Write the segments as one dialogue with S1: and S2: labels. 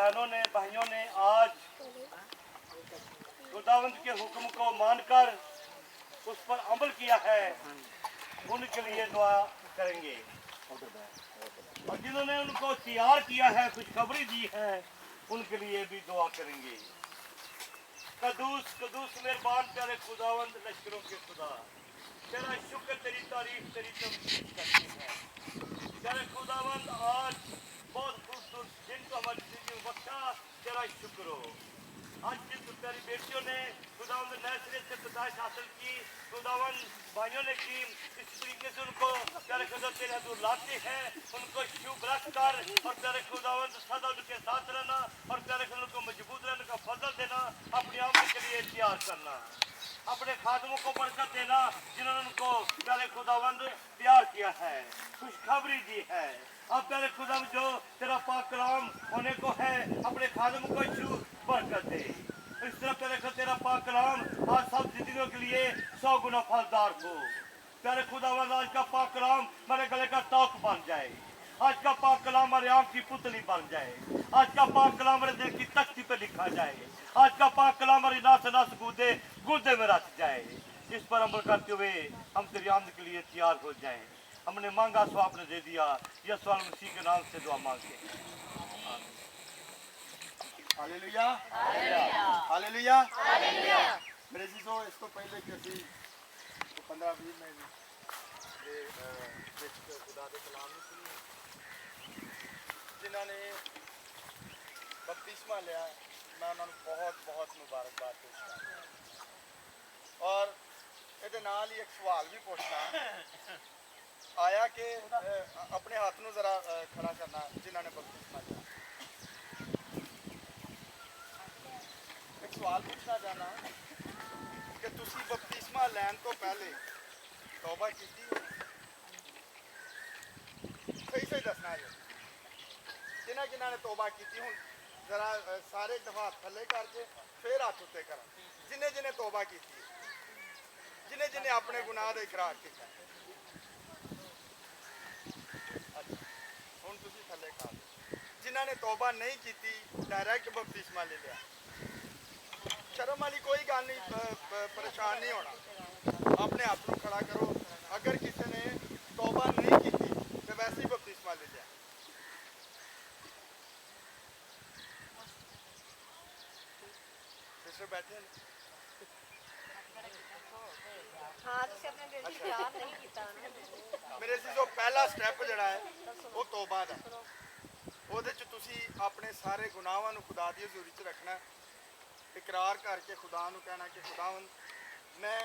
S1: बहनों ने भाइयों ने आज खुदावंद के हुक्म को मानकर उस पर अमल किया है, उनके लिए दुआ करेंगे। और जिन्होंने उनको तैयार किया है, खुशखबरी दी है, उनके लिए भी दुआ करेंगे। कदूस कदूस मेहरबान प्यारे खुदावंद लश्करों के खुदा, तेरा शुक्र, तेरी तारीफ, तेरी तमजीद करते हैं। प्यारे खुदावंद आज बहुत खूबसूरत दिन को हमारी जिंदगी में बख्शा, तेरा शुक्र हो। आज जिन तेरी बेटियों ने खुदावंद नए सिरे से पैदाइश हासिल की, खुदावंद भाइयों ने की, इस तरीके से उनको प्यारे खुदा तेरे हजूर लाते हैं, उनको शुभ रखकर और प्यारे खुदावंद सदा उनके साथ रहना और प्यारे खुदा को मजबूत रहने का फजल देना, अपनी आमद के लिए तैयार करना, अपने खादमों को बरकत देना जिन्होंने उनको प्यारे खुदावंद प्यार किया है, खुशखबरी दी है। अब प्यारे खुदा जो तेरा पाक कलाम होने को है, अपने खादम को छू बरकत दे। इस तरह प्यारे खुदा तेरा पाक कलाम आज सब जिंदगियों के लिए 100 गुना फलदार हो। प्यारे खुदावंद आज का पाक कलाम मेरे गले का तौक बन जाए, आज का पाक कलाम हमारे आँख की पुतली बन जाए, आज का पाक कलाम हमारे दिल की तख्ती पे लिखा जाए, आज का पाक कलाम हमारी नास नास गुर्दे में रच जाए। इस पर अमल करते हुए हम तेरी आमद के लिए तैयार हो जाएं। हमने मांगा सो आपने दे दिया, यह सवाल मसीह के नाम से दुआ मांगते हैं।
S2: Hallelujah hallelujah hallelujah. मेरे जीजो, इसको पहले कि ਅਸੀਂ 15-20 ਮਿੰਟ ਦੇ ਵਿੱਚ ਖੁਦਾ ਦੇ ਕਲਾਮ ਨੂੰ ਸੁਣੀਏ, ਜਿਨ੍ਹਾਂ ਨੇ ਬਪਤਿਸਮਾ ਲਿਆ, मैं उन्होंने बहुत बहुत मुबारकबाद पेश करता और ये नाल ही एक सवाल भी पूछना आया कि अपने हाथ में जरा खड़ा करना जिन्होंने बपतिस्मा लिया। एक सवाल पूछना चाहना कि तुसी बपतिस्मा लैन तो पहले तौबा की सही सही दसना है जिन्होंने तौबा की हूँ जरा सारे दफा थले करके फिर हाथ उत्ते कर जिन्हें जिन्हें तौबा की, जिन्हें जिन्हें अपने गुनाह का इकरार किया। हुण तुसीं थले कर जिन्होंने तौबा नहीं की डायरैक्ट बपतिस्मा ले लिया, शर्म वाली कोई गल नहीं, परेशान नहीं होना, अपने हाथ को खड़ा करो। अगर किसी ने तौबा नहीं की तो वैसे ही बपतिस्मा ले लिया। बैठे मेरे जो पहला स्टैप जड़ा है वो तौबा दा, ਉਹਦੇ ਚ ਤੁਸੀਂ ਆਪਣੇ ਸਾਰੇ ਗੁਨਾਹਾਂ ਨੂੰ ਖੁਦਾ ਦੀ ਹਜ਼ੂਰੀ ਚ ਰੱਖਣਾ, ਇਕਰਾਰ ਕਰਕੇ ਖੁਦਾ ਨੂੰ ਕਹਿਣਾ ਕਿ ਖੁਦਾਵੰਦ ਮੈਂ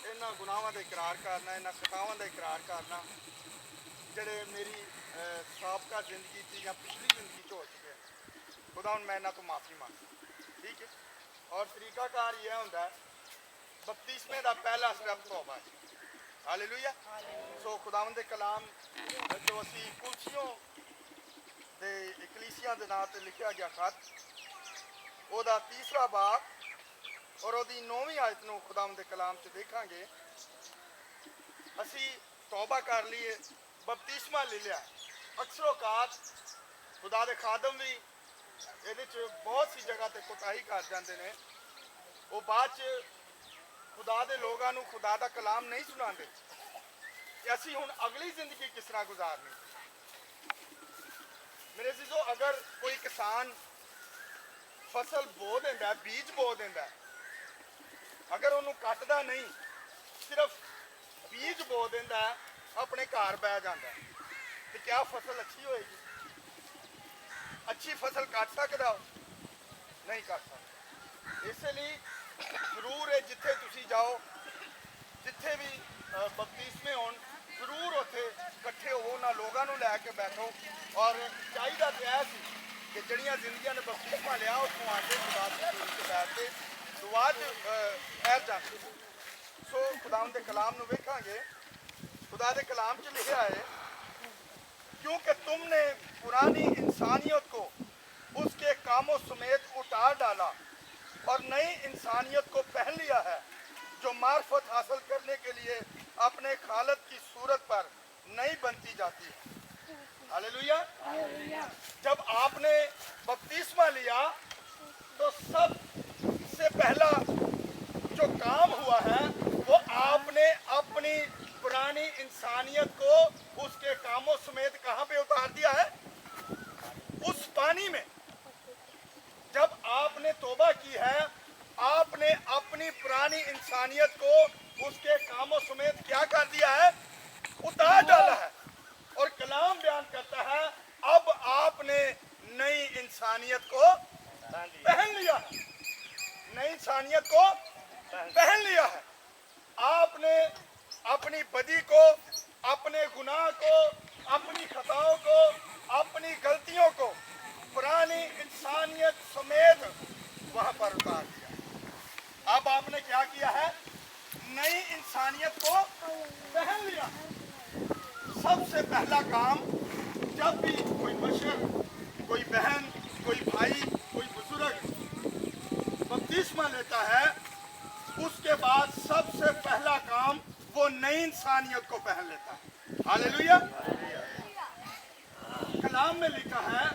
S2: ਇਹਨਾਂ ਗੁਨਾਹਾਂ ਦਾ ਇਕਰਾਰ ਕਰਨਾ, ਇਹਨਾਂ ਖਤਾਵਾਂ ਦਾ ਇਕਰਾਰ ਕਰਨਾ ਜਿਹੜੇ ਮੇਰੀ ਸਾਬਕਾ ਜ਼ਿੰਦਗੀ 'ਚ ਜਾਂ ਪਿਛਲੀ ਜ਼ਿੰਦਗੀ 'ਚ ਹੋ ਚੁੱਕੇ हैं। खुदावंद मैं इन्हां तो माफ़ी मांगदा, ठीक है। और तरीकाकार यह होंदा है बपतिस्मे का पहला स्टैप तौबा है। हालेलुया। सो खुदावंद दे कलाम जो असी कुलसियों दे इकलीसिया दे नाम ते लिखा गया खत ओदा 3 बाब और ओदी 9वीं आयत नूं खुदावंद दे कलाम च देखांगे। असी तौबा कर लीए, बपतिस्मा ले लिया। अक्सर औकात खुदा दे खादम भी ਇਹਦੇ 'ਚ बहुत सी जगह ਤੇ कोताही कर जाते हैं, वो बाद खुदा के लोगों को खुदा का कलाम नहीं सुनाते कि असी हुण अगली जिंदगी किस तरह गुजारनी। मेरे जीजो, अगर कोई किसान फसल बो देंदा, बीज बो देंदा, अगर उन्होंने कटदा नहीं, सिर्फ बीज बो देंदा, अपने घर बह जाता, तो क्या फसल अच्छी होएगी? अच्छी फसल काट सकता हो? नहीं काट सकता। इसलिए जरूर है जिथे तुसी जाओ, जिथे भी बपतिस्मे होन, जरूर उत्थे इकट्ठे हो, ना लोगों को लैके बैठो। और चाहिए तो यह सी कि जड़ियाँ जिंदगियां ने बपतिस्मा लिया उत्थों आके खुदा की हज़ूरी च बैठ के दुआ च ठहर जाते। सो खुदावंद दे कलाम नूं वेखांगे। खुदा दे कलाम च लिखा है, क्योंकि तुमने पुरानी इंसानियत को उसके कामों समेत उतार डाला और नई इंसानियत को पहन लिया है, जो मार्फत हासिल करने के लिए अपने खालद की सूरत पर नई बनती जाती है। हालेलुया। जब आपने बपतिस्मा लिया पानी में जब आपने तौबा की है, आपने अपनी पुरानी इंसानियत को उसके कामों समेत क्या कर दिया है? उतार डाला है। और कलाम बयान करता है अब आपने नई इंसानियत को पहन लिया है, नई इंसानियत को पहन लिया है। आपने अपनी बदी को, अपने गुनाह को, अपनी खताओं को, अपनी गलतियों को पुरानी इंसानियत समेत वहां पर उतार दिया। अब आपने क्या किया है? नई इंसानियत को पहन लिया। सबसे पहला काम, जब भी कोई बशर, कोई बहन, कोई भाई, कोई बुजुर्ग बपतिस्मा लेता है, उसके बाद सबसे पहला काम वो नई इंसानियत को पहन लेता है। हालेलुया। कलाम में लिखा है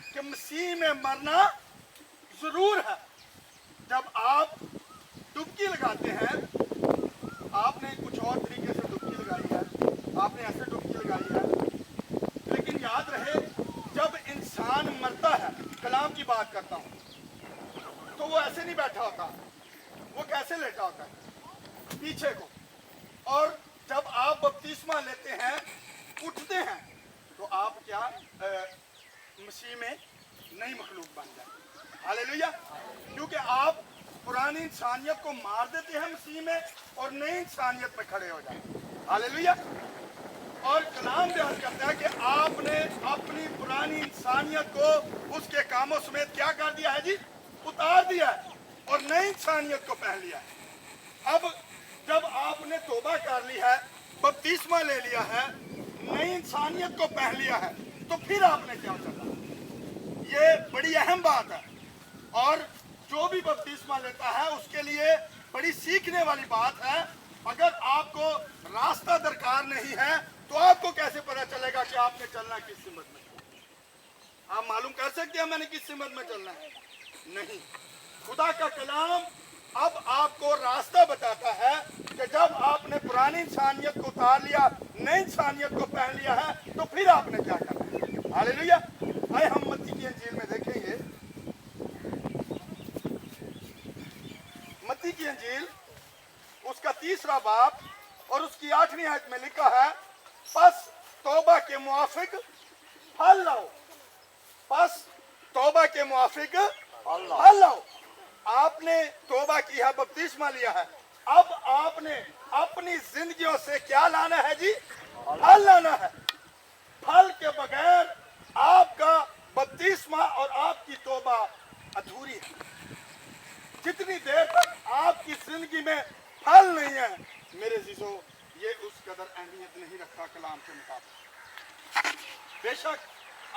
S2: कि मसीह में मरना जरूर है। जब आप डुबकी लगाते हैं, आपने कुछ और तरीके से डुबकी लगाई है, आपने ऐसे डुबकी लगाई है, लेकिन याद रहे जब इंसान मरता है, कलाम की बात करता हूं, तो वो ऐसे नहीं बैठा होता, वो कैसे लेटा होता है? पीछे को। और जब आप बपतिस्मा लेते हैं, उठते हैं, तो आप क्या मसीह में नई मखलूक बन जाए। हालेलुया। क्योंकि आप पुरानी इंसानियत को मार देते हैं मसीह में और नई इंसानियत में खड़े हो जाए। हालेलुया। और कलाम बयान करता है कि आपने अपनी पुरानी इंसानियत को उसके कामों समेत क्या कर दिया है जी? उतार दिया है और नई इंसानियत को पहन लिया है। अब जब आपने तौबा कर ली है, बपतिस्मा ले लिया है, नई इंसानियत को पहन लिया है, तो फिर आपने क्या करना? ये बड़ी अहम बात है। और जो भी बपतिस्मा लेता है उसके लिए बड़ी सीखने वाली बात है। अगर आपको रास्ता दरकार नहीं है तो आपको कैसे पता चलेगा कि आपने चलना किस सिमत में? आप मालूम कर सकते हैं मैंने किस सिमत में चलना है? नहीं। खुदा का कलाम अब आपको रास्ता बताता है कि जब आपने पुरानी इंसानियत को उतार लिया, नई इंसानियत को पहन लिया है, तो फिर आपने क्या करना है? हालेलुया। आइए हम मत्ती की इंजील में देखेंगे। मत्ती की इंजील उसका 3रा बाब और उसकी 8वीं आयत में लिखा है, बस तौबा के मुआफिक फल लाओ। बस तौबा के मुआफिक फल लाओ। आपने तौबा की है, बपतिस्मा लिया है, अब आपने अपनी जिंदगियों से क्या लाना है जी? फल लाना है। फल के बगैर आपका बपतिस्मा और आपकी तौबा अधूरी है। जितनी देर तक आपकी जिंदगी में फल नहीं है, मेरे जीजो, ये उस कदर अहमियत नहीं रखता कलाम के मुताबिक। बेशक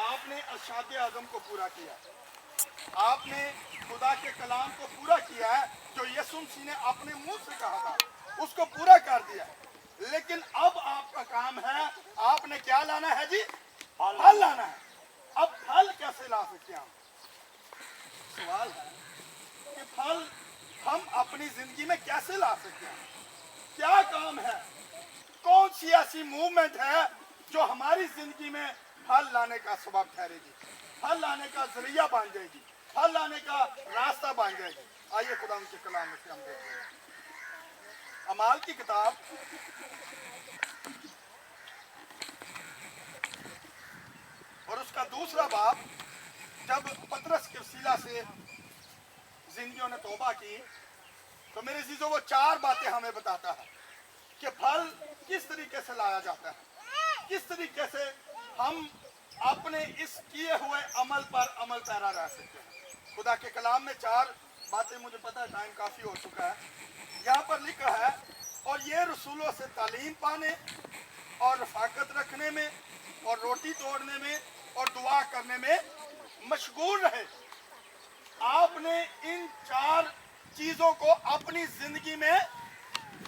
S2: आपने अर्शाद आज़म को पूरा किया, आपने खुदा के कलाम को पूरा किया है, जो यीशु मसीह ने अपने मुंह से कहा था, उसको पूरा कर दिया। लेकिन अब आपका काम है, आपने क्या लाना है जी? फल लाना है। अब फल कैसे ला सकते हैं? सवाल है कि फल हम अपनी जिंदगी में कैसे ला सकते हैं? क्या काम है? कौन सी ऐसी मूवमेंट है जो हमारी जिंदगी में फल लाने का सबब ठहरेगी, फल लाने का जरिया बन जाएगी, फल लाने का रास्ता बन जाएगी? आइए खुदा उनके कलाम में से हम देखते हैं। अमाल की किताब और उसका 2रा बाब, जब पतरस के वसीला से जिंदगियों ने तौबा की, तो मेरे चीजों वो 4 बातें हमें बताता है कि फल किस तरीके से लाया जाता है, किस तरीके से हम अपने इस किए हुए अमल पर अमल पैरा रह सकते हैं। खुदा के कलाम में 4 बातें, मुझे पता है टाइम काफी हो चुका है, यहाँ पर लिखा है, और ये रसूलों से तालीम पाने और रफाकत रखने में और रोटी तोड़ने में और दुआ करने में मशगूल रहे। आपने इन 4 चीजों को अपनी जिंदगी में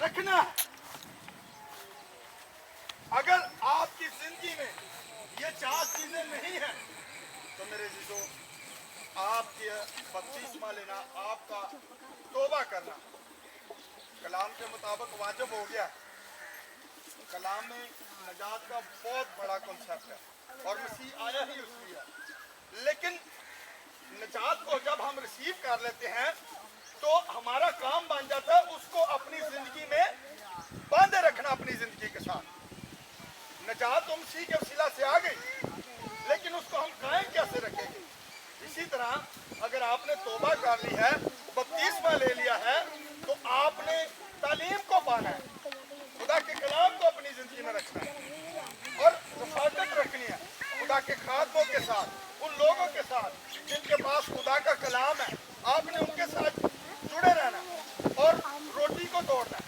S2: रखना है। अगर आपकी जिंदगी में ये 4 चीजें नहीं है, तो मेरे जीजों, आपके बपतिस्मा लेना, आपका तौबा करना कलाम के मुताबिक वाजिब हो गया। कलाम में नजात का बहुत बड़ा कॉन्सेप्ट है और मसीह आया ही उसलिए। लेकिन रिसीव कर लेते हैं तो हमारा काम बन जाता है उसको अपनी जिंदगी में बांधे रखना अपनी जिंदगी के साथ। नजात तो मसीह के वसीला से आ गई, लेकिन उसको हम कायम कैसे रखेंगे? इसी तरह अगर आपने तौबा कर ली है, बपतिस्मा ले लिया है, तो आपने तालीम को पाना है, खुदा के कलाम को अपनी जिंदगी में रखना है और रफाकत रखनी है खुदा के खादमों के साथ, उन लोगों के साथ जिनके पास खुदा का कलाम है। आपने उनके साथ जुड़े रहना और रोटी को तोड़ना है।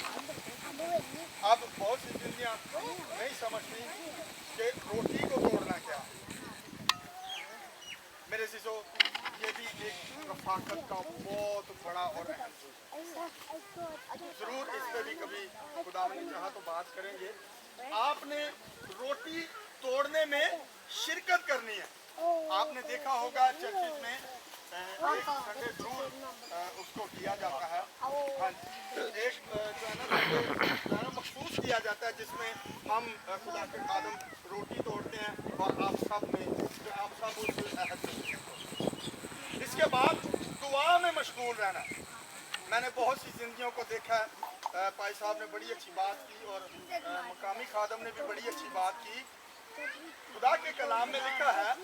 S2: अब बहुत सी जिंदगियां नहीं समझती कि रोटी को तोड़ना क्या है। मेरे शिशो, ये भी एक रफाकत का बहुत बड़ा और अहम चीज है। जरूर इस पर भी कभी खुदा ने चाहा तो बात करेंगे। आपने रोटी तोड़ने में शिरकत करनी है। आपने देखा होगा चर्चिज में एक संडे जरूर उसको किया जाता है। हाँ जी, एक जो है ना मखसूस किया जाता है जिसमें हम खुदा के खादम रोटी तोड़ते हैं और आप सब उस अहद में। इसके बाद दुआ में मशगूल रहना। मैंने बहुत सी जिंदगियों को देखा है। भाई साहब ने बड़ी अच्छी बात की और मकामी खादम ने भी बड़ी अच्छी बात की। खुदा के कलाम में लिखा है,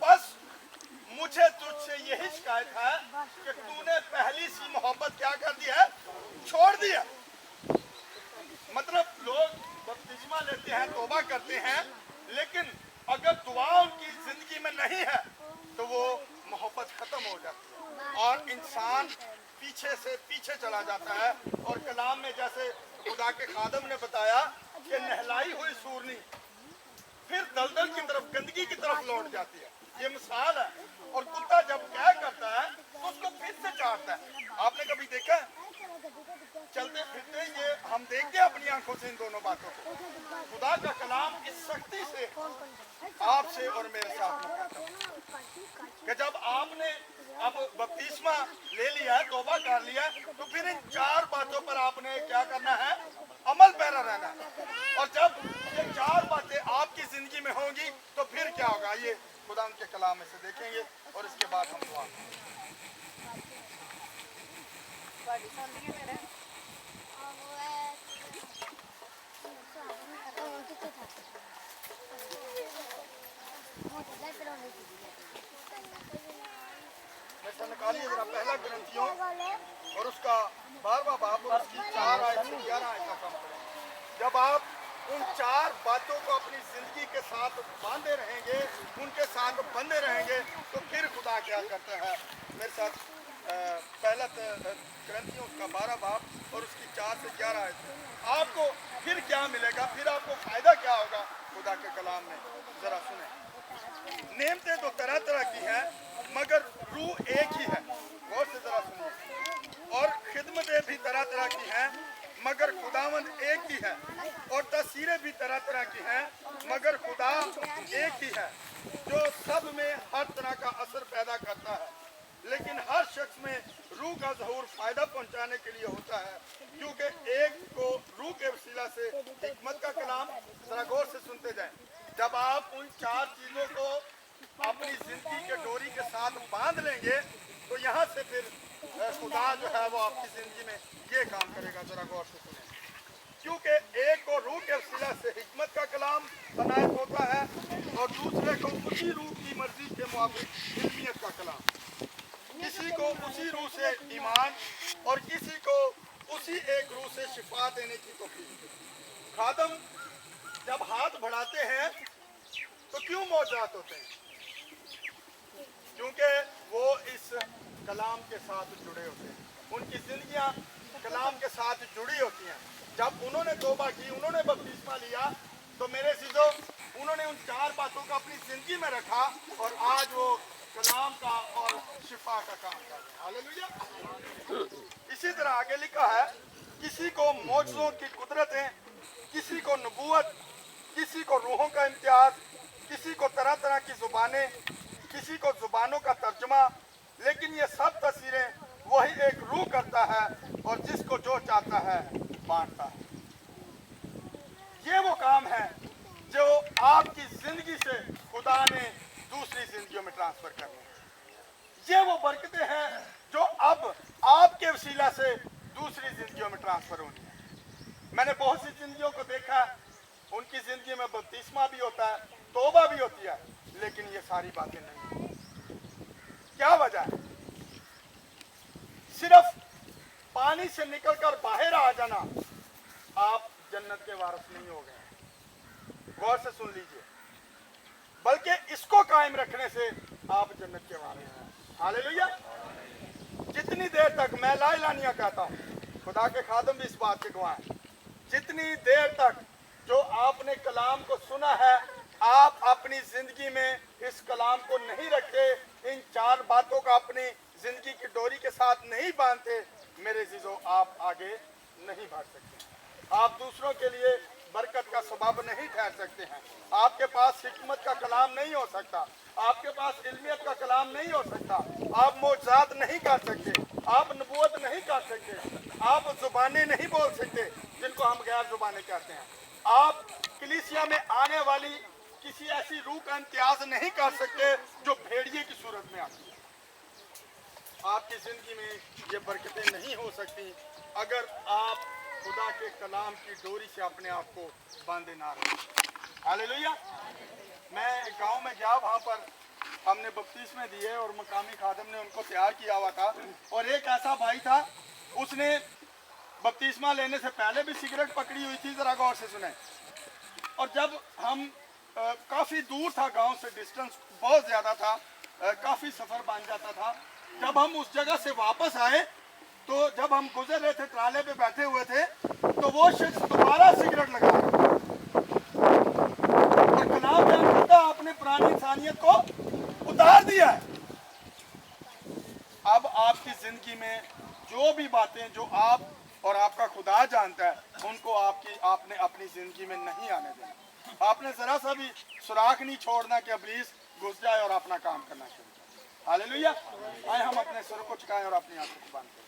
S2: बस मुझे तुझसे यही शिकायत है कि तूने पहली सी मोहब्बत क्या कर दी है, छोड़ दिया। मतलब लोग बपतिस्मा लेते हैं, तौबा करते हैं, लेकिन अगर दुआ उनकी जिंदगी में नहीं है तो वो मोहब्बत खत्म हो जाती है और इंसान पीछे से पीछे चला जाता है। और कलाम में जैसे खुदा के खादम ने बताया कि नहलाई हुई सूरनी फिर दलदल की तरफ, गंदगी की तरफ लौट जाती है। ये मिसाल है। और कुत्ता जब क्या करता है तो उसको फिर से चाटता है। आपने कभी देखा है? चलते फिरते ये हम देखते हैं अपनी आंखों से इन दोनों बातों को। खुदा का कलाम इस सख्ती से आपसे और मेरे साथ में कहता है कि जब आपने अब बपतिस्मा ले लिया है, तौबा कर लिया है, तो फिर इन 4 बातों पर आपने क्या करना है, अमल पैरा रहना है। और जब ये 4 बातें आपकी जिंदगी में होंगी तो फिर क्या होगा, ये खुदा के कलाम में से देखेंगे और इसके बाद हम दुआ निकालिए जरा पहला ग्रंथियों और उसका 12वां बाब और उसकी 4 आयत से 11 आयत का काम करें। जब आप उन 4 बातों को अपनी जिंदगी के साथ बांधे रहेंगे, उनके साथ बंधे रहेंगे, तो फिर खुदा क्या करता है। मेरे साथ पहला ग्रंथियों उसका 12 बाब और उसकी 4 से 11 आयत। आपको फिर क्या मिलेगा, फिर आपको फायदा क्या होगा खुदा के कलाम में, जरा सुने। नेमतें तो तरह तरह की हैं मगर रूह एक ही है। गौर से जरा सुनिए। और खिदमतें भी तरह तरह की हैं मगर खुदावंद एक ही है। और तस्वीरें भी तरह तरह की हैं मगर खुदा एक ही है, जो सब में हर तरह का असर पैदा करता है। लेकिन हर शख्स में रूह का ज़हूर फायदा पहुंचाने के लिए होता है, क्योंकि एक को रूह के वसीला से हिकमत का कलाम। जरा गौर से सुनते जाएं। जब आप उन 4 चीज़ों को अपनी जिंदगी के डोरी के साथ बांध लेंगे तो यहाँ से फिर खुदा जो है वो आपकी जिंदगी में ये काम करेगा। जरा गौर से सुने। क्योंकि एक को रूह के वसीला से हिकमत का कलाम बनायत होता है और दूसरे को उसी रूह की मर्जी के मुताबिक इल्मियत का कलाम। किसी को उसी रूह से ईमान और किसी को उसी एक रूह से शिफा देने की तौफीक। खादम जब हाथ बढ़ाते हैं तो क्यों मौजूद होते हैं? क्योंकि वो इस कलाम के साथ जुड़े होते हैं। उनकी जिंदगियां कलाम के साथ जुड़ी होती हैं। जब उन्होंने तौबा की, उन्होंने बपतिस्मा लिया, तो मेरे सीधो उन्होंने उन 4 बातों को अपनी जिंदगी में रखा और आज वो कलाम का और शिफा का काम कर रहे हैं। हालेलुया। इसी तरह आगे लिखा है, किसी को मौजज़ों की कुदरतें, किसी को नबूवत, किसी को रूहों का इम्तियाज, किसी को तरह तरह की जुबानें, किसी को जुबानों का तर्जमा। लेकिन ये सब तस्वीरें वही एक रूह करता है और जिसको जो चाहता है बांटता है। ये वो काम है जो आपकी जिंदगी से खुदा ने दूसरी जिंदगियों में ट्रांसफर करना है। ये वो बरकतें हैं जो अब आपके वसीला से दूसरी जिंदगियों में ट्रांसफर होनी है। मैंने बहुत सी जिंदगियों को देखा, उनकी जिंदगी में बपतिस्मा भी होता है, तौबा भी होती है, लेकिन ये सारी बातें नहीं। क्या वजह है? सिर्फ पानी से निकलकर बाहर आ जाना आप जन्नत के वारिस नहीं हो गए। गौर से सुन लीजिए, बल्कि इसको कायम रखने से आप जन्नत के वारिस हैं। हालेलुया। जितनी देर तक मैं ला इलाहा नहीं कहता हूं, खुदा के खादम भी इस बात के गवाह हैं, जितनी देर तक जो आपने कलाम को सुना है, आप अपनी जिंदगी में इस कलाम को नहीं रखते, इन 4 बातों का अपनी जिंदगी की डोरी के साथ नहीं बांधते, मेरे जीजों आप आगे नहीं बढ़ सकते। आप दूसरों के लिए बरकत का सबब नहीं ठहर सकते हैं। आपके पास हिकमत का कलाम नहीं हो सकता, आपके पास इल्मियत का कलाम नहीं हो सकता, आप मौजज़ात नहीं कर सकते, आप नबूवत नहीं कर सकते, आप जुबानें नहीं बोल सकते जिनको हम गैर जुबानें कहते हैं। आप कलीसिया में आने वाली किसी ऐसी रूह का इम्तियाज नहीं कर सकते जो भेड़िए की सूरत में आती है। आपकी जिंदगी में ये बरकतें नहीं हो सकती अगर आप खुदा के कलाम की डोरी से अपने आप को बांधे ना रहे। हालेलुया। मैं गांव में गया, वहाँ पर हमने बपतिस्मे दिए और मकामी खादम ने उनको तैयार किया हुआ था, और एक ऐसा भाई था, उसने बपतिस्मा लेने से पहले भी सिगरेट पकड़ी हुई थी। जरा गौर से सुने। और जब हम काफ़ी दूर था, गांव से डिस्टेंस बहुत ज़्यादा था, काफ़ी सफ़र बन जाता था, जब हम उस जगह से वापस आए तो जब हम गुजर रहे थे, ट्राले पे बैठे हुए थे, तो वो शख्स दोबारा सिगरेट लगा और कलाम बयान करता आपने पुरानी इंसानियत को उतार दिया है। अब आपकी जिंदगी में जो भी बातें जो आप और आपका खुदा जानता है, उनको आपने अपनी जिंदगी में नहीं आने देना। आपने जरा सा भी सुराख नहीं छोड़ना कि इब्लीस घुस जाए और अपना काम करना शुरू करे। हालेलुया। आए हम अपने सर को झुकाएं और अपनी आंखों को बंद करें।